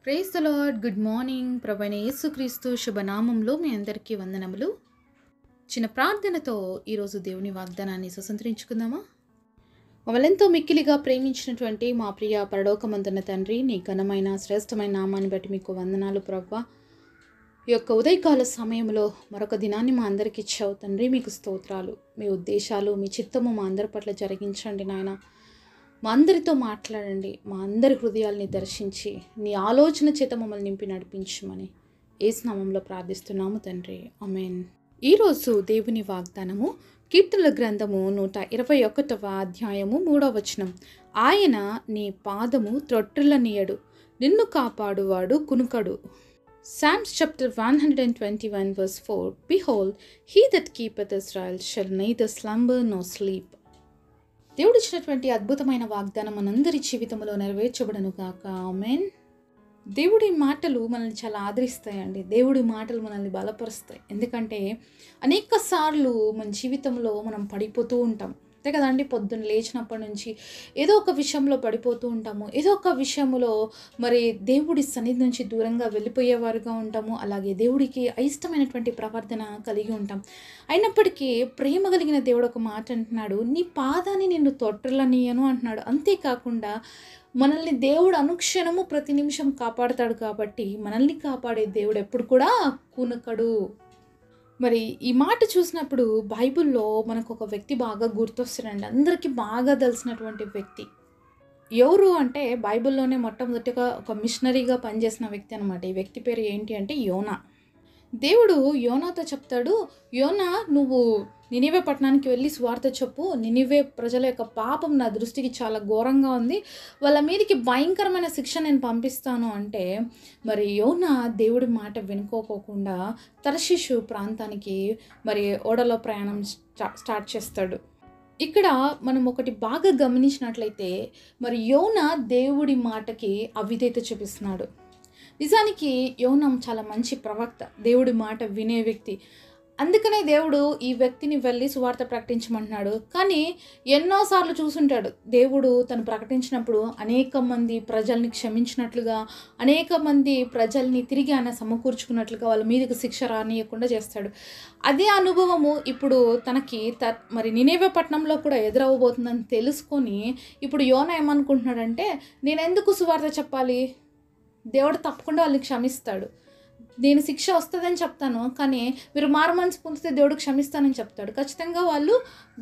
Praise the lord. Good morning. ప్రభువైన యేసుక్రీస్తు శుభనామంలో మీ అందరికీ వందనములు. చిన్న ప్రార్థనతో ఈరోజు దేవుని వాగ్దానాన్ని స్వతంత్రించుకుందామా? మమ్మల్నెంతో మిక్కిలిగా ప్రేమించినటువంటి మా ప్రియ పరలోకమందున్న తండ్రి, నీ ఘనమైన శ్రేష్టమైన నామాన్ని బట్టి మీకు వందనాలు ప్రభువా. ఈ యొక్క ఉదయకాల సమయంలో మరొక దినాన్ని మా అందరికి ఇచ్చావు తండ్రి, మీకు స్తోత్రాలు. మీ ఉద్దేశాలు, మీ చిత్తము మా అందరి పట్ల జరిగించండి నాయన. మా అందరితో మాట్లాడండి, మా అందరి హృదయాల్ని దర్శించి నీ ఆలోచన చేత మమ్మల్ని నింపి నడిపించమని యేసు నామములో ప్రార్థిస్తున్నాము తండ్రి, ఆమేన్. ఈరోజు దేవుని వాగ్దానము కీర్తనల గ్రంథము 121వ అధ్యాయము 3వ వచనం. ఆయన నీ పాదము త్రొట్టిల్లనీయడు, నిన్ను కాపాడువాడు కునుకడు. Psalms chapter 121 verse 4. Behold, he that keepeth Israel shall neither slumber nor sleep. దేవుడు ఇచ్చినటువంటి అద్భుతమైన వాగ్దానం మనందరి జీవితంలో నెరవేర్చబడను గాక, ఆమేన్. దేవుడి మాటలు మనల్ని చాలా ఆదరిస్తాయండి. దేవుడి మాటలు మనల్ని బలపరుస్తాయి. ఎందుకంటే అనేక సార్లు మన జీవితంలో మనం పడిపోతూ ఉంటాం, అంతే కదండి. పొద్దున్న లేచినప్పటి నుంచి ఏదో ఒక విషయంలో పడిపోతూ ఉంటాము, ఏదో ఒక విషయంలో మరి దేవుడి సన్నిధి నుంచి దూరంగా వెళ్ళిపోయేవారుగా ఉంటాము. అలాగే దేవుడికి అయిష్టమైనటువంటి ప్రవర్తన కలిగి ఉంటాం. అయినప్పటికీ ప్రేమ కలిగిన దేవుడు ఒక మాట అంటున్నాడు, నీ పాదాన్ని నిన్ను తొట్టిల్లనీయను అంటున్నాడు. అంతేకాకుండా మనల్ని దేవుడు అనుక్షణము ప్రతి నిమిషం కాపాడుతాడు. కాబట్టి మనల్ని కాపాడే దేవుడు ఎప్పుడు కూడా కునకడు. మరి ఈ మాట చూసినప్పుడు బైబిల్లో మనకు ఒక వ్యక్తి బాగా గుర్తొస్తాడండి, అందరికీ బాగా తెలిసినటువంటి వ్యక్తి. ఎవరు అంటే బైబిల్లోనే మొట్టమొదటిగా ఒక మిషనరీగా పనిచేసిన వ్యక్తి అనమాట. ఈ వ్యక్తి పేరు ఏంటి అంటే యోనా. దేవుడు యోనాతో చెప్తాడు, యోనా నువ్వు నినివే పట్టణానికి వెళ్ళి సువార్త చెప్పు. నినివే ప్రజల యొక్క పాపం నా దృష్టికి చాలా ఘోరంగా ఉంది, వాళ్ళ మీదకి భయంకరమైన శిక్ష నేను పంపిస్తాను అంటే మరి యోనా దేవుడి మాట వినుకోకుండా తర్షీషు ప్రాంతానికి మరి ఓడలో ప్రయాణం స్టార్ట్ చేస్తాడు. ఇక్కడ మనం ఒకటి బాగా గమనించినట్లయితే మరి యోనా దేవుడి మాటకి అవిధేయత చూపిస్తున్నాడు. నిజానికి యోనా చాలా మంచి ప్రవక్త, దేవుడి మాట వినే వ్యక్తి. అందుకనే దేవుడు ఈ వ్యక్తిని వెళ్ళి సువార్త ప్రకటించమంటున్నాడు. కానీ ఎన్నోసార్లు చూసుంటాడు దేవుడు తను ప్రకటించినప్పుడు అనేక మంది ప్రజల్ని క్షమించినట్లుగా, అనేక మంది ప్రజల్ని తిరిగి ఆయన సమకూర్చుకున్నట్లుగా వాళ్ళ మీదకి శిక్ష రానియకుండా చేస్తాడు. అదే అనుభవము ఇప్పుడు తనకి మరి నినివే పట్టణంలో కూడా ఎదురవ్వబోతుందని తెలుసుకొని ఇప్పుడు యోనా ఏమనుకుంటున్నాడంటే, నేను ఎందుకు సువార్త చెప్పాలి, దేవుడు తప్పకుండా వాళ్ళని క్షమిస్తాడు, నేను శిక్ష వస్తుందని చెప్తాను, కానీ మీరు మారుమనసు పొందితే దేవుడు క్షమిస్తానని చెప్తాడు. ఖచ్చితంగా వాళ్ళు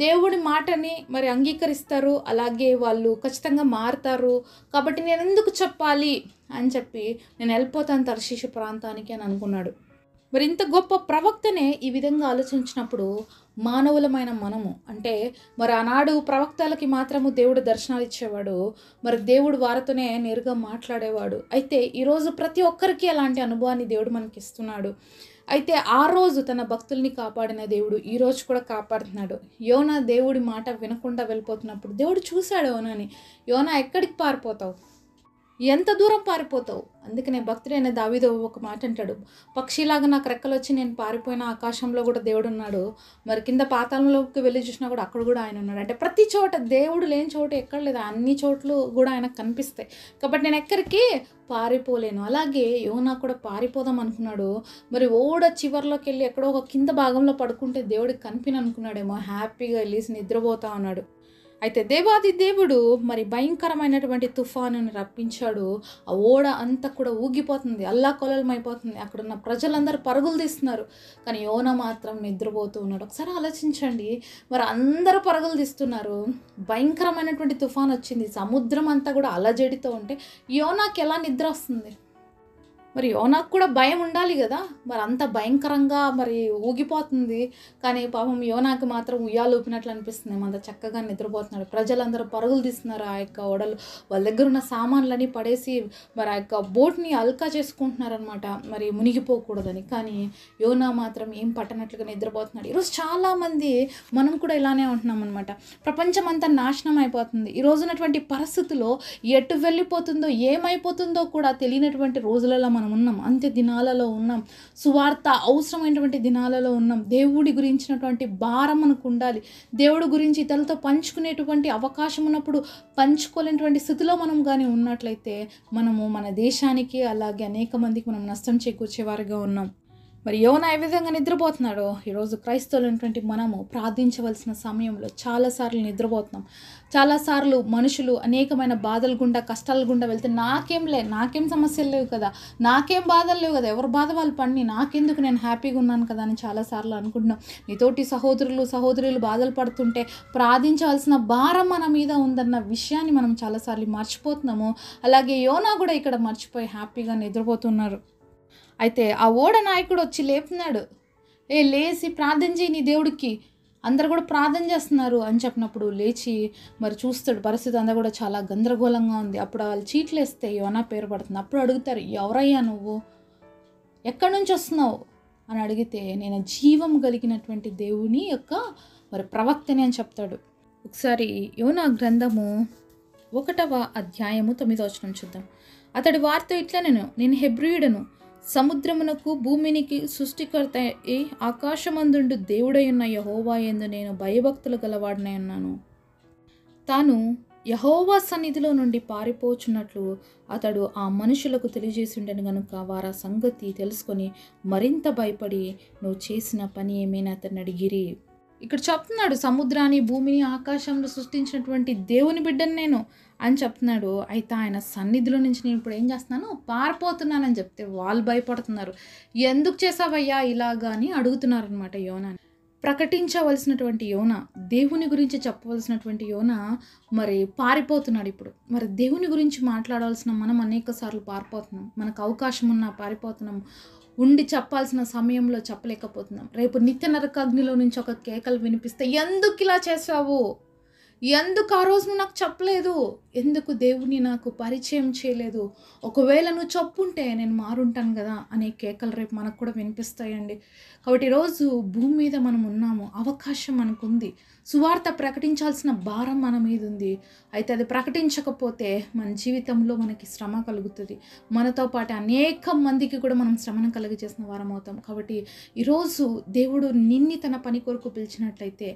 దేవుడి మాటని మరి అంగీకరిస్తారు, అలాగే వాళ్ళు ఖచ్చితంగా మారుతారు. కాబట్టి నేను ఎందుకు చెప్పాలి అని చెప్పి నేను వెళ్ళిపోతాను తర్షీషు ప్రాంతానికి అని అనుకున్నాడు. మరి ఇంత గొప్ప ప్రవక్తనే ఈ విధంగా ఆలోచించినప్పుడు మానవులమైన మనము అంటే మరి ఆనాడు ప్రవక్తలకి మాత్రము దేవుడు దర్శనాలు ఇచ్చేవాడు, మరి దేవుడు వారితోనే నేరుగా మాట్లాడేవాడు. అయితే ఈరోజు ప్రతి ఒక్కరికి అలాంటి అనుభవాన్ని దేవుడు మనకి ఇస్తున్నాడు. అయితే ఆ రోజు తన భక్తుల్ని కాపాడిన దేవుడు ఈ రోజు కూడా కాపాడుతున్నాడు. యోనా దేవుడి మాట వినకుండా వెళ్ళిపోతున్నప్పుడు దేవుడు చూశాడు యోనాని, యోనా ఎక్కడికి పారిపోతావు, ఎంత దూరం పారిపోతావు. అందుకనే భక్తుడైన దావీదు ఒక మాట అంటాడు, పక్షిలాగా నాకు రెక్కలు వచ్చి నేను పారిపోయిన ఆకాశంలో కూడా దేవుడు ఉన్నాడు, మరి కింద పాతాళంలోకి వెళ్ళి చూసినా కూడా అక్కడ కూడా ఆయన ఉన్నాడు. అంటే ప్రతి చోట దేవుడు లేని చోటు ఎక్కడ లేదు, అన్ని చోట్లు కూడా ఆయనకు కనిపిస్తాయి. కాబట్టి నేను ఎక్కడికి పారిపోలేను. అలాగే యోనా కూడా పారిపోదాం అనుకున్నాడు. మరి ఓడ చివర్లోకి వెళ్ళి ఎక్కడో ఒక కింద భాగంలో పడుకుంటే దేవుడికి కనిపిన అనుకున్నాడేమో, హ్యాపీగా వెళ్ళేసి నిద్రపోతా ఉన్నాడు. అయితే దేవాది దేవుడు మరి భయంకరమైనటువంటి తుఫానుని రప్పించాడు. ఆ ఓడ అంతా కూడా ఊగిపోతుంది, అల్లాకొల్లమైపోతుంది. అక్కడున్న ప్రజలందరూ పరుగులు తీస్తున్నారు, కానీ యోనా మాత్రం నిద్రపోతూ ఉన్నాడు. ఒకసారి ఆలోచించండి, మరి అందరూ పరుగులు తీస్తున్నారు, భయంకరమైనటువంటి తుఫాన్ వచ్చింది, సముద్రం అంతా కూడా అలజడితో ఉంటే యోనాకి ఎలా నిద్ర వస్తుంది? మరి యోనాకు కూడా భయం ఉండాలి కదా. మరి అంత భయంకరంగా మరి ఊగిపోతుంది, కానీ పాపం యోనాకి మాత్రం ఉయ్యాలు ఊపినట్లు అనిపిస్తుంది, అంత చక్కగా నిద్రపోతున్నాడు. ప్రజలందరూ పరుగులు తీస్తున్నారు ఆ యొక్క ఓడలు, వాళ్ళ దగ్గర ఉన్న సామాన్లని పడేసి మరి ఆ యొక్క బోట్ని అల్కా చేసుకుంటున్నారనమాట, మరి మునిగిపోకూడదని. కానీ యోనా మాత్రం ఏం పట్టనట్లుగా నిద్రపోతున్నాడు. ఈరోజు చాలామంది మనం కూడా ఇలానే ఉంటున్నాం అనమాట. ప్రపంచం అంతా నాశనం అయిపోతుంది. ఈరోజు ఉన్నటువంటి పరిస్థితుల్లో ఎటు వెళ్ళిపోతుందో ఏమైపోతుందో కూడా తెలియనటువంటి రోజులలో మనం మనం ఉన్నాం, అంత్య దినాలలో ఉన్నాం, సువార్త అవసరమైనటువంటి దినాలలో ఉన్నాం. దేవుడి గురించినటువంటి భారం మనకు ఉండాలి. దేవుడి గురించి ఇతరులతో పంచుకునేటువంటి అవకాశం ఉన్నప్పుడు పంచుకోలేనటువంటి స్థితిలో మనం కానీ ఉన్నట్లయితే మనము మన దేశానికి అలాగే అనేక మందికి మనం నష్టం చేకూర్చేవారుగా ఉన్నాం. మరి యోనా ఏ విధంగా నిద్రపోతున్నాడో ఈరోజు క్రైస్తవులైనటువంటి మనము ప్రార్థించవలసిన సమయంలో చాలాసార్లు నిద్రపోతున్నాం. చాలాసార్లు మనుషులు అనేకమైన బాధల గుండా, కష్టాల గుండా వెళ్తే నాకేం సమస్యలు లేవు కదా, నాకేం బాధలు లేవు కదా, ఎవరి బాధ వాళ్ళు పడిని, నాకెందుకు, నేను హ్యాపీగా ఉన్నాను కదా అని చాలాసార్లు అనుకుంటున్నాం. నీతోటి సహోదరులు బాధలు పడుతుంటే ప్రార్థించవలసిన భారం మన మీద ఉందన్న విషయాన్ని మనం చాలాసార్లు మర్చిపోతున్నాము. అలాగే యోనా కూడా ఇక్కడ మర్చిపోయి హ్యాపీగా నిద్రపోతున్నారు. అయితే ఆ ఓడ నాయకుడు వచ్చి లేపుతున్నాడు, లేచి ప్రార్థన చేయి నీ దేవుడికి, అందరు కూడా ప్రార్థన చేస్తున్నారు అని చెప్పినప్పుడు లేచి మరి చూస్తాడు. పరిస్థితి అంతా కూడా చాలా గందరగోళంగా ఉంది. అప్పుడు వాళ్ళు చీట్లు వేస్తే యోనా పేరు పడుతుంది. అప్పుడు అడుగుతారు, ఎవరయ్యా నువ్వు, ఎక్కడి నుంచి వస్తున్నావు అని అడిగితే, నేను జీవం కలిగినటువంటి దేవుని యొక్క మరి ప్రవక్తని అని చెప్తాడు. ఒకసారి యోనా గ్రంథము 1వ అధ్యాయము 9వ వచనం చూద్దాం. అతడి వారితో ఇట్లా, నేను హెబ్రీయుడను, సముద్రమునకు భూమినికి సృష్టికర్త ఆకాశమందుండు దేవుడై ఉన్న యెహోవా యందు నేను భయభక్తులు గలవాడినై ఉన్నాను. తాను యెహోవా సన్నిధిలో నుండి పారిపోచున్నట్లు అతడు ఆ మనుషులకు తెలియజేసిండను గనుక వారు ఆ సంగతి తెలుసుకొని మరింత భయపడి, నువ్వు చేసిన పని ఏమైనా అతన్ని అడిగిరి. ఇక్కడ చెప్తున్నాడు, సముద్రాన్ని భూమిని ఆకాశంలో సృష్టించినటువంటి దేవుని బిడ్డను నేను అని చెప్తున్నాడు. అయితే ఆయన సన్నిధిలో నుంచి నేను ఇప్పుడు ఏం చేస్తున్నాను, పారిపోతున్నానని చెప్తే వాళ్ళు భయపడుతున్నారు. ఎందుకు చేసావయ్యా ఇలాగా అని అడుగుతున్నారు అనమాట యోనాని. ప్రకటించవలసినటువంటి యోనా, దేవుని గురించి చెప్పవలసినటువంటి యోనా మరి పారిపోతున్నాడు. ఇప్పుడు మరి దేవుని గురించి మాట్లాడవలసిన మనం అనేక సార్లు పారిపోతున్నాం. మనకు అవకాశం ఉన్నా పారిపోతున్నాం. ఉండి చెప్పాల్సిన సమయంలో చెప్పలేకపోతున్నాం. రేపు నిత్య నరకాగ్నిలో నుంచి ఒక కేకలు వినిపిస్తే, ఎందుకు ఇలా చేసావు, ఎందుకు ఆ రోజు నువ్వు నాకు చెప్పలేదు, ఎందుకు దేవుని నాకు పరిచయం చేయలేదు, ఒకవేళ నువ్వు చెప్పుంటే నేను మారుంటాను కదా అనే కేకలు రేపు మనకు కూడా వినిపిస్తాయండి. కాబట్టి ఈరోజు భూమి మీద మనం ఉన్నాము, అవకాశం మనకుంది, సువార్త ప్రకటించాల్సిన భారం మన మీద ఉంది. అయితే అది ప్రకటించకపోతే మన జీవితంలో మనకి శ్రమ కలుగుతుంది. మనతో పాటు అనేక మందికి కూడా మనం శ్రమను కలిగజేసిన వారం అవుతాం. కాబట్టి ఈరోజు దేవుడు నిన్ని తన పని కొరకు పిలిచినట్లయితే,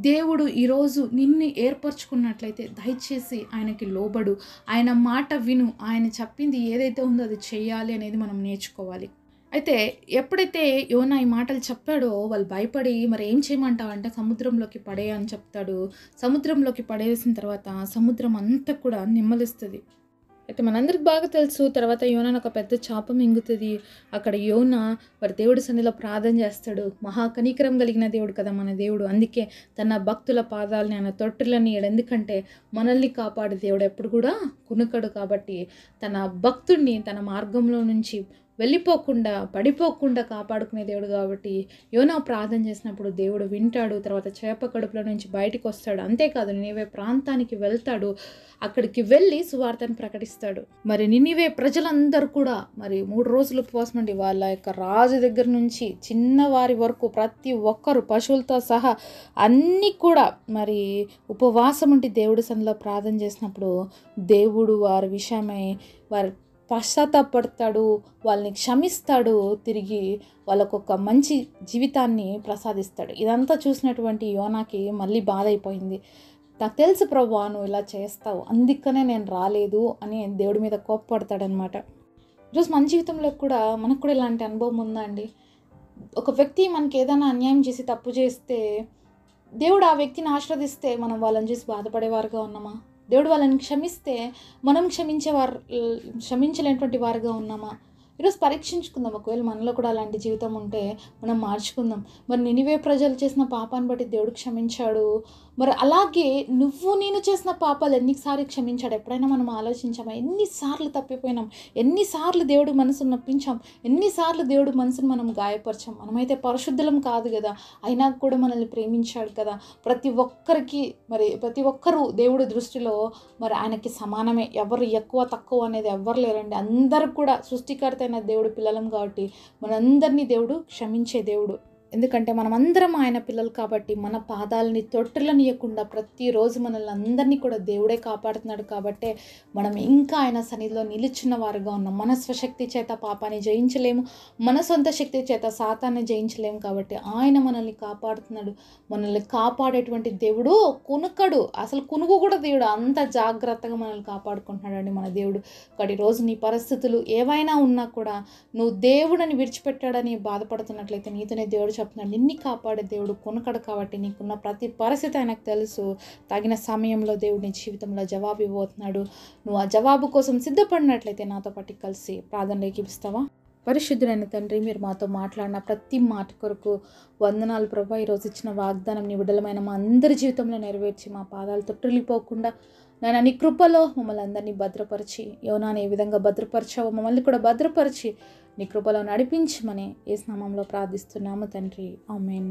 దేవుడు ఈరోజు నిన్ను ఏర్పరచుకున్నట్లయితే దయచేసి ఆయనకి లోబడు, ఆయన మాట విను, ఆయన చెప్పింది ఏదైతే ఉందో అది చేయాలి అనేది మనం నేర్చుకోవాలి. అయితే ఎప్పుడైతే యోనా ఈ మాటలు చెప్పాడో వాళ్ళు భయపడి, మరి ఏం చేయమంటావు అంటే సముద్రంలోకి పడేయ అని చెప్తాడు. సముద్రంలోకి పడేసిన తర్వాత సముద్రం అంతా కూడా నిమ్మలిస్తుంది. అయితే మనందరికి బాగా తెలుసు, తర్వాత యోనాను ఒక పెద్ద చాప మింగుతుంది. అక్కడ యోనా మరి దేవుడి సన్నిధిలో ప్రార్థన చేస్తాడు. మహాకనికరం కలిగిన దేవుడు కదా మన దేవుడు. అందుకే తన భక్తుల పాదాలని ఆయన తొట్టులని, ఎందుకంటే మనల్ని కాపాడే దేవుడు ఎప్పుడు కూడా కునుకడు. కాబట్టి తన భక్తుడిని తన మార్గంలో నుంచి వెళ్ళిపోకుండా, పడిపోకుండా కాపాడుకునే దేవుడు. కాబట్టి యోనా ప్రార్థన చేసినప్పుడు దేవుడు వింటాడు. తర్వాత చేప కడుపులో నుంచి బయటకు వస్తాడు. అంతేకాదు నినివే ప్రాంతానికి వెళ్తాడు. అక్కడికి వెళ్ళి సువార్తను ప్రకటిస్తాడు. మరి నినివే ప్రజలందరూ కూడా మరి 3 రోజులు ఉపవాసం ఉండి వాళ్ళ యొక్క రాజు దగ్గర నుంచి చిన్నవారి వరకు ప్రతి ఒక్కరు పశువులతో సహా అన్నీ కూడా మరి ఉపవాసం ఉండి దేవుడి సన్నిధిలో ప్రార్థన చేసినప్పుడు దేవుడు వారి విషయమై వారి పశ్చాత్తాపడతాడు, వాళ్ళని క్షమిస్తాడు, తిరిగి వాళ్ళకు ఒక మంచి జీవితాన్ని ప్రసాదిస్తాడు. ఇదంతా చూసినటువంటి యోనాకి మళ్ళీ బాధ అయిపోయింది. నాకు తెలుసు ప్రభువా నువ్వు ఇలా చేస్తావు, అందుకనే నేను రాలేదు అని దేవుడి మీద కోప్పడతాడనమాట. ఈరోజు మన జీవితంలో కూడా మనకు కూడా ఇలాంటి అనుభవం ఉందా అండి? ఒక వ్యక్తి మనకి ఏదైనా అన్యాయం చేసి తప్పు చేస్తే దేవుడు ఆ వ్యక్తిని ఆశీర్వదిస్తే మనం వాళ్ళని చూసి బాధపడేవారుగా ఉన్నామా? దేవుడు వాళ్ళని క్షమిస్తే మనం క్షమించలేనటువంటి వారుగా ఉన్నామా? ఈరోజు పరీక్షించుకుందాం. ఒకవేళ మనలో కూడా అలాంటి జీవితం ఉంటే మనం మార్చుకుందాం. మరి నినివే ప్రజలు చేసిన పాపాన్ని బట్టి దేవుడు క్షమించాడు. మరి అలాగే నేను చేసిన పాపాలు ఎన్నిసార్లు క్షమించాడు? ఎప్పుడైనా మనం ఆలోచించామా? ఎన్నిసార్లు తప్పిపోయినాం, ఎన్నిసార్లు దేవుడు మనసును నొప్పించాం, ఎన్నిసార్లు దేవుడు మనసును మనం గాయపరిచాం. మనమైతే పరిశుద్ధులం కాదు కదా, అయినా కూడా మనల్ని ప్రేమించాడు కదా. ప్రతి ఒక్కరూ దేవుడి దృష్టిలో మరి ఆయనకి సమానమే. ఎవరు ఎక్కువ తక్కువ అనేది ఎవ్వరు లేరండి. అందరూ కూడా సృష్టికర్త అయిన దేవుడు పిల్లలం కాబట్టి మనందరినీ దేవుడు క్షమించే దేవుడు. ఎందుకంటే మనమందరం ఆయన పిల్లలు కాబట్టి మన పాదాలని తొట్టిల్లనియకుండా ప్రతిరోజు మనల్ని అందరినీ కూడా దేవుడే కాపాడుతున్నాడు కాబట్టే మనం ఇంకా ఆయన సన్నిధిలో నిలుచున్న వారుగా ఉన్నాం. మన స్వశక్తి చేత పాపాన్ని జయించలేము, మన సొంత శక్తి చేత సాతాన్ని జయించలేము కాబట్టి ఆయన మనల్ని కాపాడుతున్నాడు. మనల్ని కాపాడేటువంటి దేవుడు కునుకడు, అసలు కునుకు కూడా దేవుడు, అంత జాగ్రత్తగా మనల్ని కాపాడుకుంటున్నాడండి మన దేవుడు. ఒకటి రోజు నీ పరిస్థితులు ఏవైనా ఉన్నా కూడా నువ్వు దేవుడని విడిచిపెట్టాడని బాధపడుతున్నట్లయితే నీతోనే దేవుడు చెప్తున్నాడు, నిన్ను కాపాడే దేవుడు కొనకడు కాబట్టి నీకున్న ప్రతి పరిస్థితి ఆయనకు తెలుసు. తగిన సమయంలో దేవుడు నీ జీవితంలో జవాబు ఇవ్వబోతున్నాడు. నువ్వు ఆ జవాబు కోసం సిద్ధపడినట్లయితే నాతో పాటు కలిసి ప్రార్థనలో ఏకీపిస్తావా? పరిశుద్ధుడైన తండ్రి, మీరు మాతో మాట్లాడిన ప్రతి మాట కొరకు వందనాలు ప్రభా. ఈరోజు ఇచ్చిన వాగ్దానం నీ విడలమైన మా అందరి జీవితంలో నెరవేర్చి మా పాదాలు తొట్టిల్లిపోకుండా నేను నీ కృపలో మమ్మల్ని అందరినీ భద్రపరిచి, యోనాను ఏ విధంగా భద్రపరిచావో మమ్మల్ని కూడా భద్రపరిచి నీ కృపలో నడిపించమని యేసు నామములో ప్రార్థిస్తున్నాము తండ్రి. ఆమేన్.